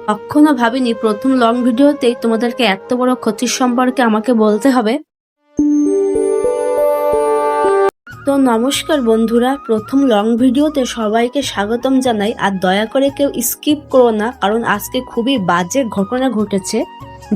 কখনো ভাবিনি প্রথম লং ভিডিওতেই তোমাদেরকে এত বড় ক্ষতির সম্পর্কে আমাকে বলতে হবে। তো নমস্কার বন্ধুরা, প্রথম লং ভিডিওতে সবাইকে স্বাগতম জানাই। আর দয়া করে কেউ স্কিপ করো না, কারণ আজকে খুবই বাজে ঘটনা ঘটেছে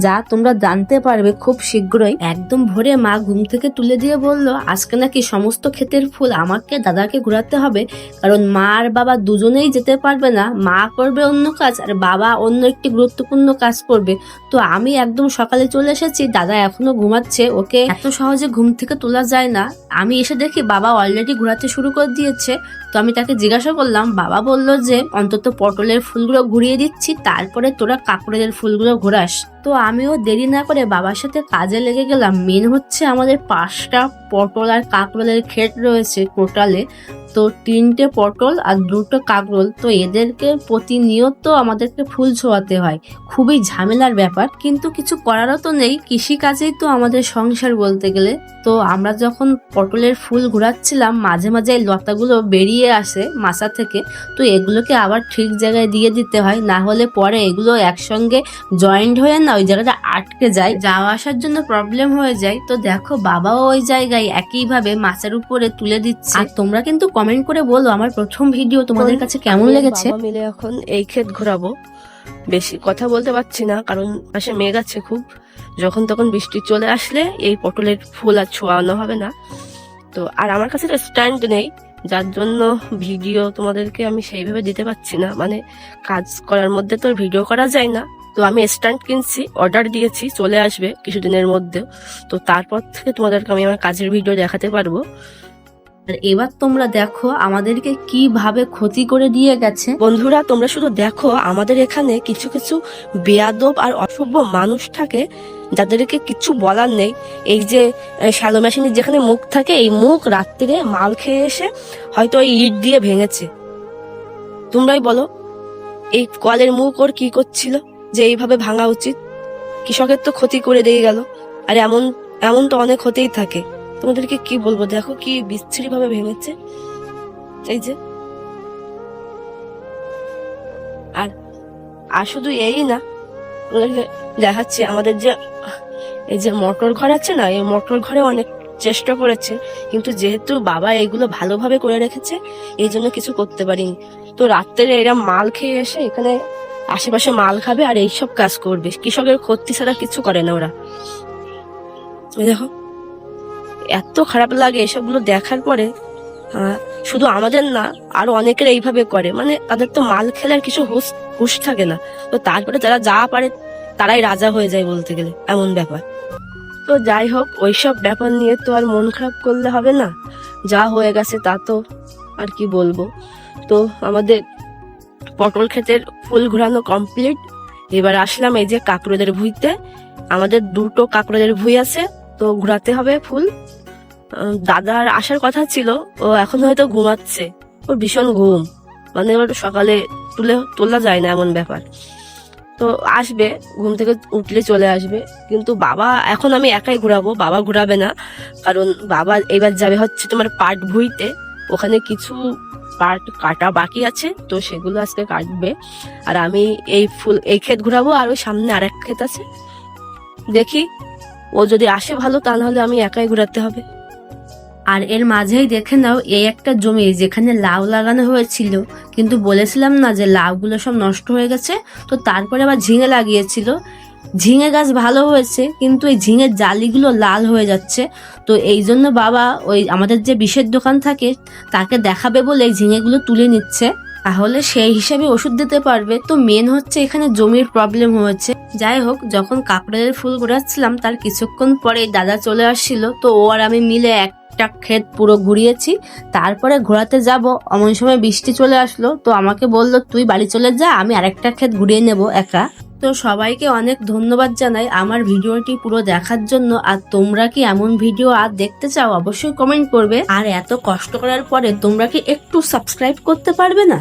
যা তোমরা জানতে পারবে খুব শীঘ্রই। একদম ভোরে মা ঘুম থেকে তুলে দিয়ে বলল আজকে নাকি সমস্ত ক্ষেতের ফুল আমাকে দাদাকে ঘোরাতে হবে, কারণ মা আর বাবা দুজনেই যেতে পারবে না। মা করবে অন্য কাজ আর বাবা অন্য একটি গুরুত্বপূর্ণ কাজ করবে। তো আমি একদম সকালে চলে এসেছি, দাদা এখনো ঘুমাচ্ছে, ওকে এত সহজে ঘুম থেকে তোলা যায় না। আমি এসে দেখি বাবা অলরেডি ঘোরাতে শুরু করে দিয়েছে। তো আমি তাকে জিজ্ঞাসা করলাম, বাবা বলল যে অন্তত পটলের ফুলগুলো ঘুরিয়ে দিচ্ছি, তারপরে তোরা কাঁকড়ের ফুলগুলো ঘোরাস। তো আমিও দেরি না করে বাবার সাথে কাজে লেগে গেলাম। মেন হচ্ছে আমাদের 5টা পটল আর কাঁকরোলের ক্ষেত রয়েছে টোটালে। তো 3টে পটল আর 2টো কাঁকরোল, তো এদেরকে প্রতিনিয়ত আমাদেরকে ফুল ছোঁয়াতে হয়। খুবই ঝামেলার ব্যাপার, কিন্তু কিছু করারও তো নেই, কৃষি কাজেই তো আমাদের সংসার বলতে গেলে। তো আমরা যখন পটলের ফুল ঘোরাচ্ছিলাম মাঝে মাঝে লতাগুলো বেরিয়ে আসে মাচা থেকে, তো এগুলোকে আবার ঠিক জায়গায় দিয়ে দিতে হয়, না হলে পরে এগুলো একসঙ্গে জয়েন্ট হয়ে না ওই জায়গাটা আটকে যায়, যাওয়া আসার জন্য প্রবলেম হয়ে যায়। তো দেখো বাবাও ওই জায়গায় একইভাবে মাচার উপরে তুলে দিচ্ছে। আর তোমরা কিন্তু কমেন্ট করে বলো আমার প্রথম ভিডিও তোমাদের কাছে কেমন লেগেছে। বাবা মিলে এখন এই ক্ষেত ঘোরাবো। বেশি কথা বলতে পারছি না, কারণ পাশে মেঘ আছে খুব। যখন তখন বৃষ্টি চলে আসলে এই পটলের ফুল আর ছোঁয়ানো হবে না। তো আর আমার কাছে স্ট্যান্ড নেই, যার জন্য ভিডিও তোমাদেরকে আমি সেইভাবে দিতে পারছি না। মানে কাজ করার মধ্যে তো ভিডিও করা যায় না। তো আমি স্ট্যান্ড কিনছি, অর্ডার দিয়েছি, চলে আসবে কিছুদিনের মধ্যে। তো তারপর থেকে তোমাদেরকে আমি আমার কাজের ভিডিও দেখাতে পারবো। আর এবার তোমরা দেখো আমাদেরকে কিভাবে ক্ষতি করে দিয়ে গেছে। বন্ধুরা তোমরা শুধু দেখো, আমাদের এখানে কিছু কিছু বেয়াদব আর অসভ্য মানুষ থাকে যাদেরকে কিছু বলার নেই। এই যে শ্যালো মেশিনের যেখানে মুখ থাকে, এই মুখ রাত্রিরে মাল খেয়ে এসে হয়তো ওই ইট দিয়ে ভেঙেছে। তোমরাই বলো এই কলের মুখ ওর কি করছিল যে এইভাবে ভাঙা উচিত? কৃষকের তো ক্ষতি করে দিয়ে গেল। আর এমন এমন তো অনেক হতেই থাকে। তোমাদেরকে কি বলবো, দেখো কি বিচ্ছিরি ভাবে ভেঙেছে। এই যে আর আর শুধু এই না, দেখাচ্ছি আমাদের যে এই যে মোটর ঘর আছে না, এই মোটর ঘরে অনেক চেষ্টা করেছে, কিন্তু যেহেতু বাবা এগুলো ভালোভাবে করে রেখেছে এই জন্য কিছু করতে পারিনি। তো রাত্রে এরা মাল খেয়ে এসে এখানে আশেপাশে মাল খাবে আর এইসব কাজ করবে। কৃষকের ক্ষতি ছাড়া কিছু করে না ওরা। দেখো এত খারাপ লাগে এসবগুলো দেখার পরে। শুধু আমাদের না, আরো অনেকের এইভাবে করে। মানে তাদের তো মাল খেলার কিছু হুঁশ থাকে না। তো তারপরে যারা যা পারে তারাই রাজা হয়ে যায় বলতে গেলে, এমন ব্যাপার। তো যাই হোক, ওইসব ব্যাপার নিয়ে তো আর মন খারাপ করলে হবে না। যা হয়ে গেছে তা তো আর কি বলবো। তো আমাদের পটল ক্ষেতের ফুল ঘোরানো কমপ্লিট। এবার আসলাম এই যে কাঁকরোলের ভুঁইতে। আমাদের 2টো কাঁকরোলের ভুঁই আছে, তো ঘোরাতে হবে ফুল। দাদার আসার কথা ছিল, ও এখন হয়তো ঘুমাচ্ছে। ওর ভীষণ ঘুম, মানে ওর সকালে তোলা যায় না, এমন ব্যাপার। তো আসবে, ঘুম থেকে উঠলে চলে আসবে। কিন্তু বাবা এখন আমি একাই ঘোরাবো, বাবা ঘোরাবে না। কারণ বাবা এবার যাবে হচ্ছে তোমার পাট ভুঁইতে। ওখানে কিছু পাট কাটা বাকি আছে, তো সেগুলো আজকে কাটবে। আর আমি এই ক্ষেত ঘোরাবো, আর ওই সামনে আরেক ক্ষেত আছে। দেখি ও যদি আসে ভালো, তা নাহলে আমি একাই ঘোরাতে হবে। আর এর মাঝেই দেখে নাও এই একটা জমি যেখানে লাউ লাগানো হয়েছিল, কিন্তু বলেছিলাম না যে লাউগুলো সব নষ্ট হয়ে গেছে। তো তারপরে আবার ঝিঙে লাগিয়েছিল, ঝিঙে গাছ ভালো হয়েছে, কিন্তু এই ঝিঙের জালিগুলো লাল হয়ে যাচ্ছে। তো এই জন্য বাবা ওই আমাদের যে বিষের দোকান থাকে তাকে দেখাবে বলে এই ঝিঙেগুলো তুলে নিচ্ছে, তাহলে সেই হিসাবে ওষুধ দিতে পারবে। তো মেন হচ্ছে এখানে জমির প্রবলেম হয়েছে। যাই হোক, যখন কাঁকড়ের ফুল ঘোরাচ্ছিলাম তার কিছুক্ষণ পরে দাদা চলে আসছিল। তো ও আর আমি মিলে একটা ক্ষেত পুরো ঘুরিয়েছি। তারপরে ঘোরাতে যাব, এমন সময় বৃষ্টি চলে আসলো। তো আমাকে বললো তুই বাড়ি চলে যা, আমি আরেকটা ক্ষেত ঘুরিয়ে নেব একা। তো সবাইকে অনেক ধন্যবাদ জানাই আমার ভিডিওটি পুরো দেখার জন্য। আর তোমরা কি এমন ভিডিও আর দেখতে চাও অবশ্যই কমেন্ট করবে। আর এত কষ্ট করার পরে তোমরা কি একটু সাবস্ক্রাইব করতে পারবে না?